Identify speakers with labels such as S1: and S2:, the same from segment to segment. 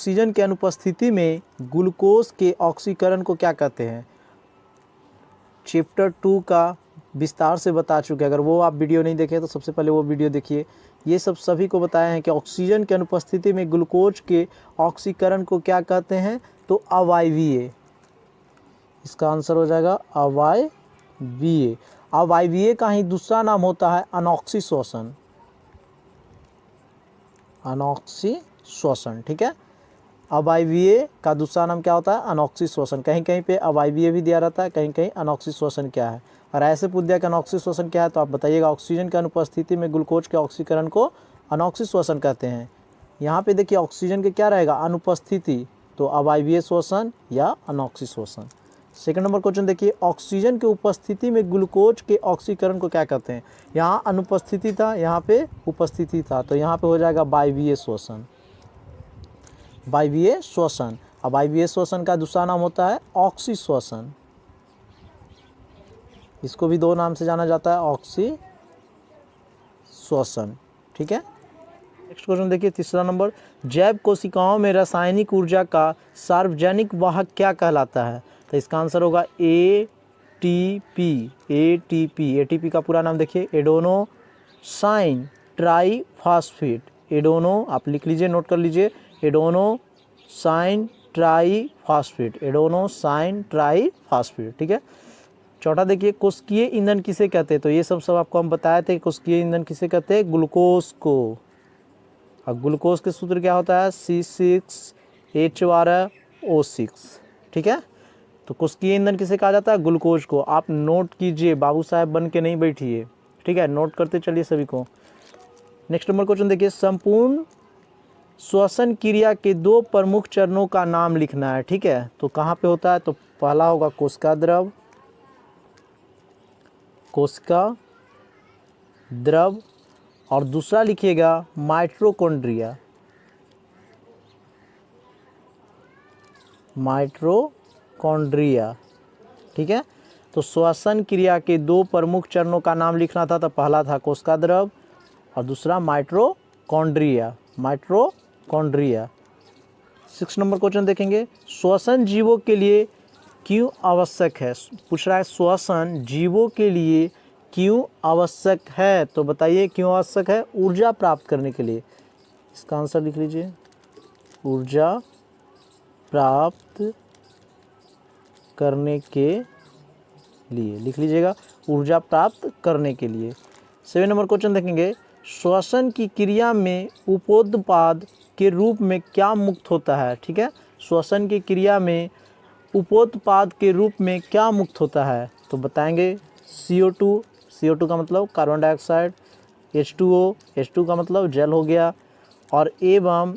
S1: Oxygen के अनुपस्थिति में ग्लूकोज के ऑक्सीकरण को क्या कहते हैं? चैप्टर 2 का विस्तार से बता चुके हैं। अगर वो आप वीडियो नहीं देखे तो सबसे पहले वो वीडियो देखिए। ये सब सभी को बताया है कि ऑक्सीजन के अनुपस्थिति में ग्लूकोज के ऑक्सीकरण को क्या कहते हैं? तो अवायवीय। इसका आंसर हो जाएगा अवायवीय। अवायवीय का ही दूसरा नाम होता है अनॉक्सी श्वसन। ठीक है, अवायवीय का दूसरा नाम क्या होता है? अनॉक्सी श्वसन। कहीं कहीं पे अवायवीय भी दिया रहता है, कहीं कहीं अनॉक्सी श्वसन क्या है। और ऐसे पूछ दिया कि अनॉक्सी श्वसन क्या है तो आप बताइएगा ऑक्सीजन की अनुपस्थिति में ग्लूकोज के ऑक्सीकरण को अनॉक्सी श्वसन कहते हैं। यहाँ पे देखिए ऑक्सीजन के क्या रहेगा? अनुपस्थिति, तो अवायवीय श्वसन या अनॉक्सी श्वसन। सेकंड नंबर क्वेश्चन देखिए, ऑक्सीजन के उपस्थिति में ग्लूकोज के ऑक्सीकरण को क्या कहते हैं? यहाँ अनुपस्थिति था, यहाँ पे उपस्थिति था, तो यहाँ पे हो जाएगा वायवीय श्वसन। वायवीय श्वसन। अब वायवीय श्वसन का दूसरा नाम होता है ऑक्सी श्वसन। इसको भी दो नाम से जाना जाता है, ऑक्सी श्वसन। ठीक है, नेक्स्ट क्वेश्चन देखिए तीसरा नंबर, जैव कोशिकाओं में रासायनिक ऊर्जा का सार्वजनिक वाहक क्या कहलाता है? तो इसका आंसर होगा एटीपी। एटीपी का पूरा नाम देखिए एडेनोसाइन ट्राईफॉस्फेट। एडेनो आप लिख लीजिए, नोट कर लीजिए, एडेनोसाइन ट्राईफॉस्फेट। Adenosine triphosphate. ठीक है, चौथा देखिए, कोशिकीय ईंधन किसे कहते हैं? तो ये सब आपको हम बताए थे। कोशिकीय ईंधन किसे कहते हैं? ग्लूकोज को। अब ग्लूकोज के सूत्र क्या होता है? C6H12O6। ठीक है, तो कोशिकीय ईंधन किसे कहा जाता है? ग्लूकोज को। आप नोट कीजिए, बाबू साहब बन के नहीं बैठिए। ठीक है, नोट करते चलिए सभी को। नेक्स्ट नंबर क्वेश्चन देखिए, संपूर्ण श्वसन क्रिया के दो प्रमुख चरणों का नाम लिखना है। ठीक है, तो कहाँ पे होता है? तो पहला होगा कोशिका द्रव और दूसरा लिखिएगा माइटोकॉन्ड्रिया। ठीक है, तो श्वसन क्रिया के दो प्रमुख चरणों का नाम लिखना था, तो पहला था कोशिका द्रव और दूसरा माइटोकॉन्ड्रिया। 6 नंबर क्वेश्चन देखेंगे, श्वसन जीवों के लिए क्यों आवश्यक है? पूछ रहा है श्वसन जीवों के लिए क्यों आवश्यक है? तो बताइए क्यों आवश्यक है? ऊर्जा प्राप्त करने के लिए। इसका आंसर लिख लीजिए, ऊर्जा प्राप्त करने के लिए। लिख लीजिएगा, ऊर्जा प्राप्त करने के लिए। 7 नंबर क्वेश्चन देखेंगे, श्वसन की क्रिया में उपोत्पाद के रूप में क्या मुक्त होता है? ठीक है, श्वसन की क्रिया में उपोत्पाद के रूप में क्या मुक्त होता है? तो बताएंगे CO2 का मतलब कार्बन डाइऑक्साइड, H2O का मतलब जल हो गया, और एवं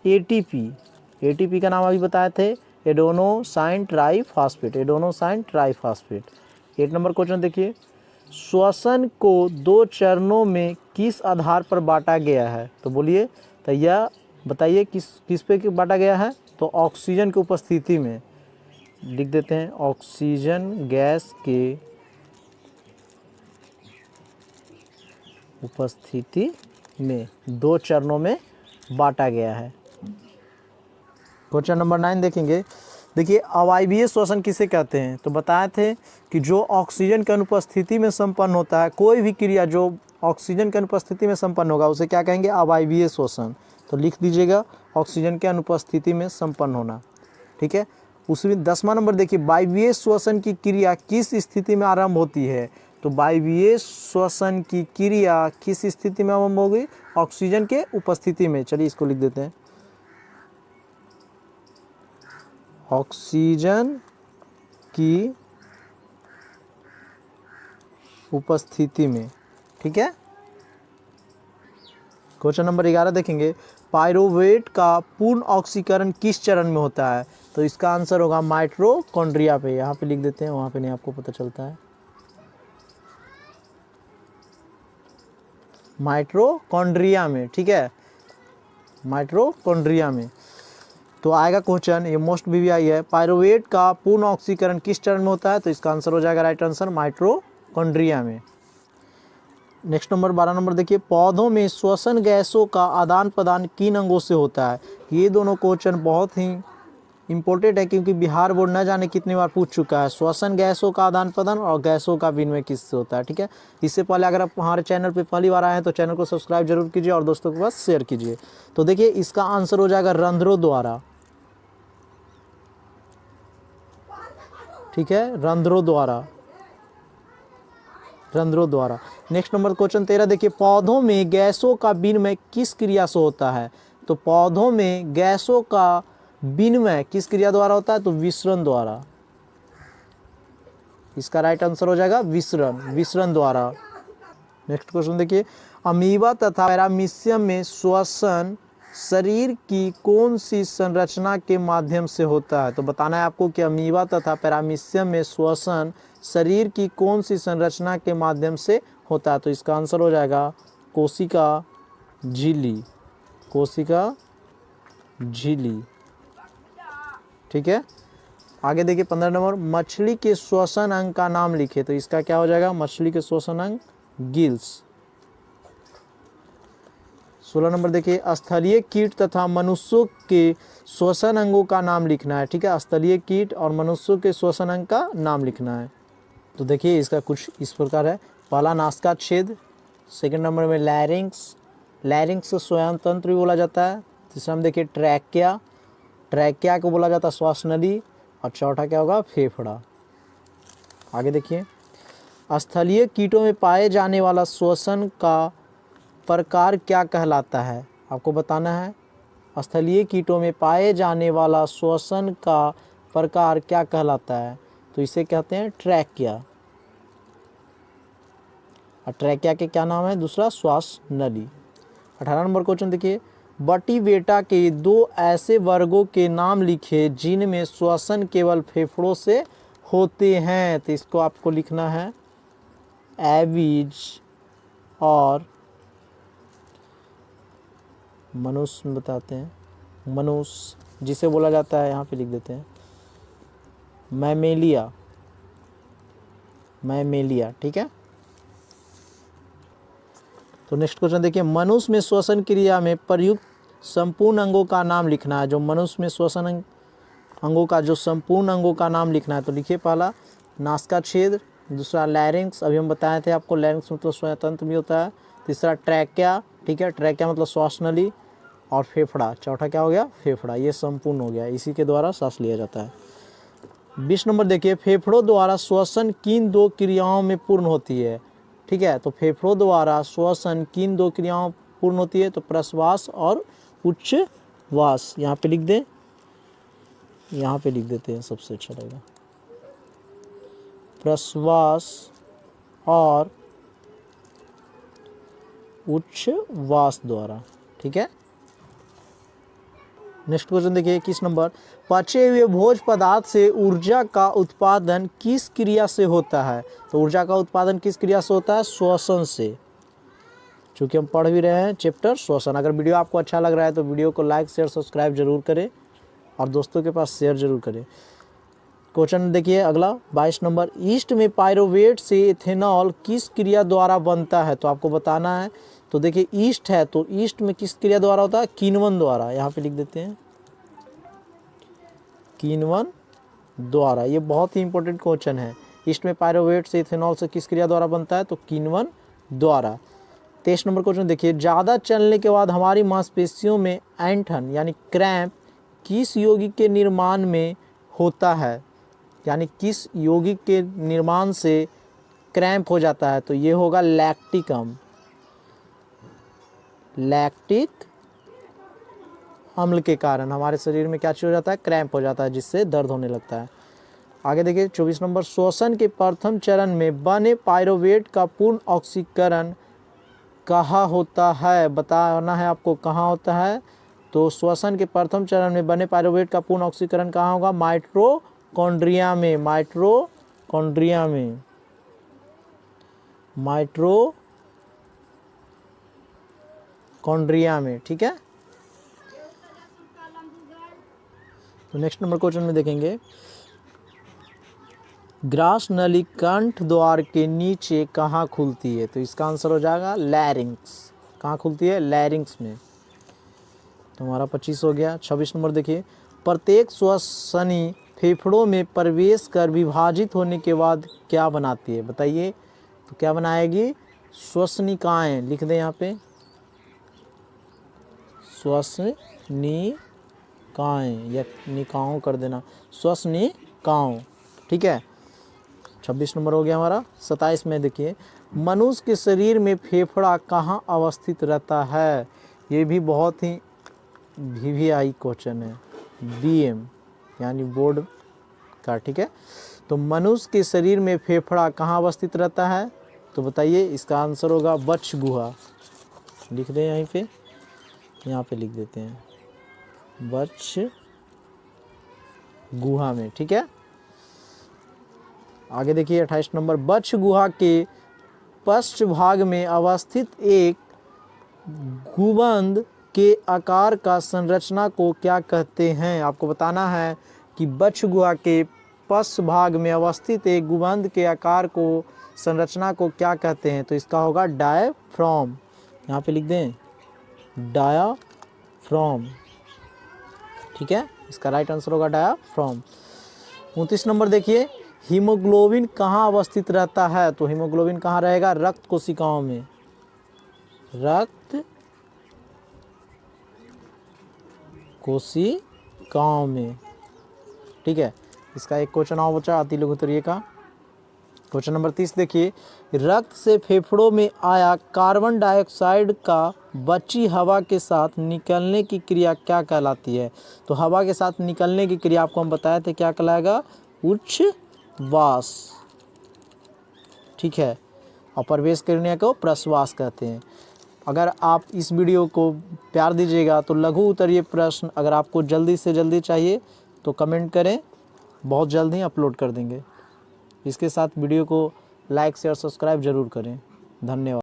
S1: ATP का नाम अभी बताए थे, एडेनोसाइन ट्राईफॉस्फेट। 8 नंबर क्वेश्चन देखिए, श्वसन को दो चरणों में किस आधार पर बांटा गया है? तो बोलिए, तो यह बताइए किस पे बांटा गया है? तो ऑक्सीजन की उपस्थिति में। लिख देते हैं, ऑक्सीजन गैस के उपस्थिति में दो चरणों में बांटा गया है। क्वेश्चन नंबर 9 देखेंगे, देखिए अवायवीय श्वसन किसे कहते हैं? तो बताए थे कि जो ऑक्सीजन की अनुपस्थिति में संपन्न होता है, कोई भी क्रिया जो ऑक्सीजन की अनुपस्थिति में संपन्न होगा उसे क्या कहेंगे? अवायवीय श्वसन। तो लिख दीजिएगा, ऑक्सीजन की अनुपस्थिति में संपन्न होना। ठीक है, उसमें 10वां नंबर देखिए, वायवीय श्वसन की क्रिया किस स्थिति में आरंभ होती है? तो वायवीय श्वसन की क्रिया किस स्थिति में आरंभ होगी? ऑक्सीजन के उपस्थिति में। चलिए इसको लिख देते हैं, ऑक्सीजन की उपस्थिति में। ठीक है, क्वेश्चन नंबर 11 देखेंगे, पायरोवेट का पूर्ण ऑक्सीकरण किस चरण में होता है? तो इसका आंसर होगा माइटोकॉन्ड्रिया पे। यहाँ पे लिख देते हैं, वहाँ पे नहीं आपको पता चलता है। माइटोकॉन्ड्रिया में। ठीक है, माइटोकॉन्ड्रिया में। तो आएगा क्वेश्चन, ये मोस्ट VVI है, पायरोवेट का पूर्ण ऑक्सीकरण किस चरण में होता है? तो इसका आंसर हो जाएगा राइट आंसर माइटोकॉन्ड्रिया में। नेक्स्ट नंबर 12 नंबर देखिए, पौधों में श्वसन गैसों का आदान प्रदान किन अंगों से होता है। ये दोनों क्वेश्चन बहुत ही इम्पोर्टेंट है, क्योंकि बिहार बोर्ड न जाने कितनी बार पूछ चुका है। श्वसन गैसों का आदान प्रदान और गैसों का विनिमय किससे होता है। ठीक है, इससे पहले अगर आप हमारे चैनल पे पहली बार आए हैं तो चैनल को सब्सक्राइब जरूर कीजिए और दोस्तों के पास शेयर कीजिए। तो देखिए इसका आंसर हो जाएगा रंध्रों द्वारा। ठीक है, रंध्रों द्वारा, रंध्रों द्वारा। नेक्स्ट नंबर क्वेश्चन 13 देखिए, पौधों में गैसों का विनिमय किस क्रिया से होता है। तो पौधों में गैसों का विनिमय किस क्रिया द्वारा होता है, तो विसरण द्वारा। इसका राइट आंसर हो जाएगा विसरण, विसरण द्वारा। नेक्स्ट क्वेश्चन देखिए, अमीबा तथा पैरामीशियम में श्वसन शरीर की कौन सी संरचना के माध्यम से होता है। तो बताना है आपको कि अमीबा तथा पैरामीशियम में श्वसन शरीर की कौन सी संरचना के माध्यम से होता है। तो इसका आंसर हो जाएगा कोशिका झिल्ली, कोशिका झिल्ली। ठीक है, आगे देखिए 15 नंबर, मछली के श्वसन अंग का नाम लिखे। तो इसका क्या हो जाएगा, मछली के श्वसन अंग गिल्स। 16 नंबर देखिए, स्थलीय कीट तथा मनुष्यों के श्वसन अंगों का नाम लिखना है। ठीक है, स्थलीय कीट और मनुष्यों के श्वसन अंग का नाम लिखना है। तो देखिए इसका कुछ इस प्रकार है। पहला नासिका छेद, सेकंड नंबर में लैरिंक्स, लैरिंक्स को श्वसन तंत्र भी बोला जाता है। तीसरा में देखिए ट्रैकिया, ट्रैकिया को बोला जाता है श्वास नली। और चौथा क्या होगा, फेफड़ा। आगे देखिए, स्थलीय कीटों में पाए जाने वाला श्वसन का प्रकार क्या कहलाता है। आपको बताना है स्थलीय कीटों में पाए जाने वाला श्वसन का प्रकार क्या कहलाता है। तो इसे कहते हैं ट्रैकिया। और ट्रैकिया के क्या नाम है, दूसरा श्वास नली। 18 नंबर क्वेश्चन देखिए, बटी बेटा के दो ऐसे वर्गों के नाम लिखे जिनमें श्वसन केवल फेफड़ों से होते हैं। तो इसको आपको लिखना है एविज और मनुष्य में बताते हैं, मनुष्य जिसे बोला जाता है, यहाँ पे लिख देते हैं मैमेलिया, मैमेलिया। ठीक है, तो नेक्स्ट क्वेश्चन देखिए, मनुष्य में श्वसन क्रिया में प्रयुक्त संपूर्ण अंगों का नाम लिखना है। जो मनुष्य में श्वसन अंगों का जो संपूर्ण अंगों का नाम लिखना है। तो लिखिए, पहला नासिका छेद, दूसरा लैरिंक्स, अभी हम बताए थे आपको लैरिंक्स मतलब श्वसन तंत्र भी होता है। तीसरा ट्रैकिया, ठीक है, ट्रैकिया मतलब श्वास नली। और फेफड़ा, चौथा क्या हो गया, फेफड़ा। ये संपूर्ण हो गया, इसी के द्वारा सांस लिया जाता है। 20 नंबर देखिए, फेफड़ों द्वारा श्वसन किन दो क्रियाओं में पूर्ण होती है। ठीक है, तो फेफड़ों द्वारा श्वसन किन दो क्रियाओं पूर्ण होती है। तो प्रश्वास और उच्छ्वास। यहाँ पे लिख दें, यहाँ पे लिख देते हैं, सबसे अच्छा रहेगा, प्रश्वास और उच्छ्वास द्वारा। ठीक है, नेक्स्ट क्वेश्चन देखिए 21 नंबर, पचे हुए भोज पदार्थ से ऊर्जा का उत्पादन किस क्रिया से होता है। तो ऊर्जा का उत्पादन किस क्रिया से होता है, श्वसन से। चूँकि हम पढ़ भी रहे हैं चैप्टर श्वसन। अगर वीडियो आपको अच्छा लग रहा है तो वीडियो को लाइक शेयर सब्सक्राइब जरूर करें और दोस्तों के पास शेयर जरूर करें। क्वेश्चन देखिए अगला 22 नंबर, ईस्ट में पायरोवेट से इथेनॉल किस क्रिया द्वारा बनता है। तो आपको बताना है। तो देखिए ईस्ट है, तो ईस्ट में किस क्रिया द्वारा होता है, किण्वन द्वारा। यहाँ पे लिख देते हैं किण्वन द्वारा। ये बहुत ही इंपॉर्टेंट क्वेश्चन है। ईस्ट में पायरोवेट से इथेनॉल से किस क्रिया द्वारा बनता है, तो किण्वन द्वारा। 23 नंबर क्वेश्चन देखिए, ज़्यादा चलने के बाद हमारी मांसपेशियों में ऐंठन यानी क्रैम्प किस यौगिक के निर्माण में होता है, यानी किस यौगिक के निर्माण से क्रैम्प हो जाता है। तो ये होगा लैक्टिक अम्ल, लैक्टिक अम्ल के कारण हमारे शरीर में क्या चीज हो जाता है, क्रैम्प हो जाता है, जिससे दर्द होने लगता है। आगे देखिए 24 नंबर, श्वसन के प्रथम चरण में बने पायरोवेट का पूर्ण ऑक्सीकरण कहाँ होता है। बताना है आपको कहाँ होता है। तो श्वसन के प्रथम चरण में बने पायरोवेट का पूर्ण ऑक्सीकरण कहाँ होगा, माइटोकॉन्ड्रिया में, माइटोकॉन्ड्रिया में, माइटोकॉन्ड्रिया में। ठीक है, तो नेक्स्ट नंबर क्वेश्चन में देखेंगे, ग्रास नली कंठ द्वार के नीचे कहाँ खुलती है? तो इसका आंसर हो जाएगा लैरिंग्स। कहाँ खुलती है? लैरिंग्स में। तो हमारा 25 हो गया। 26 नंबर देखिए, प्रत्येक श्वसनी फेफड़ों में प्रवेश कर विभाजित होने के बाद क्या बनाती है? बताइए। तो क्या बनाएगी? श्वसनिकाएँ। लिख दें यहाँ पे, श्वसनिकाएँ या निकायों कर देना, श्वसनिकाओं। ठीक है, 26 नंबर हो गया हमारा। 27 में देखिए, मनुष्य के शरीर में फेफड़ा कहाँ अवस्थित रहता है? ये भी बहुत ही VVI क्वेश्चन है, BM यानी बोर्ड का। ठीक है, तो मनुष्य के शरीर में फेफड़ा कहाँ अवस्थित रहता है? तो बताइए। इसका आंसर होगा वक्ष गुहा। लिख दें यहीं पे, यहाँ पे लिख देते हैं वक्ष गुहा में। ठीक है, आगे देखिए 28 नंबर, वक्ष गुहा के पश्च भाग में अवस्थित एक गुंबद के आकार का संरचना को क्या कहते हैं? आपको बताना है कि वक्ष गुहा के पश्च भाग में अवस्थित एक गुंबद के आकार को संरचना को क्या कहते हैं? तो इसका होगा डायाफ्राम। यहाँ पे लिख दें डायाफ्राम। ठीक है, इसका राइट आंसर होगा डायाफ्राम। 29 नंबर देखिए, हीमोग्लोबिन कहाँ अवस्थित रहता है? तो हीमोग्लोबिन कहाँ रहेगा? रक्त कोशिकाओं में। रक्त कोशिकाओं में। ठीक है, इसका एक क्वेश्चन और बचा अति लघु उत्तरीय का। क्वेश्चन नंबर 30 देखिए, रक्त से फेफड़ों में आया कार्बन डाइऑक्साइड का बची हवा के साथ निकलने की क्रिया क्या कहलाती है? तो हवा के साथ निकलने की क्रिया आपको हम बताए थे, क्या कहलाएगा? उच्छ्वास। ठीक है, और प्रवेश करने को प्रश्वास कहते हैं। अगर आप इस वीडियो को प्यार दीजिएगा तो लघु उत्तरीय प्रश्न अगर आपको जल्दी से जल्दी चाहिए तो कमेंट करें, बहुत जल्द ही अपलोड कर देंगे। इसके साथ वीडियो को लाइक शेयर सब्सक्राइब जरूर करें। धन्यवाद।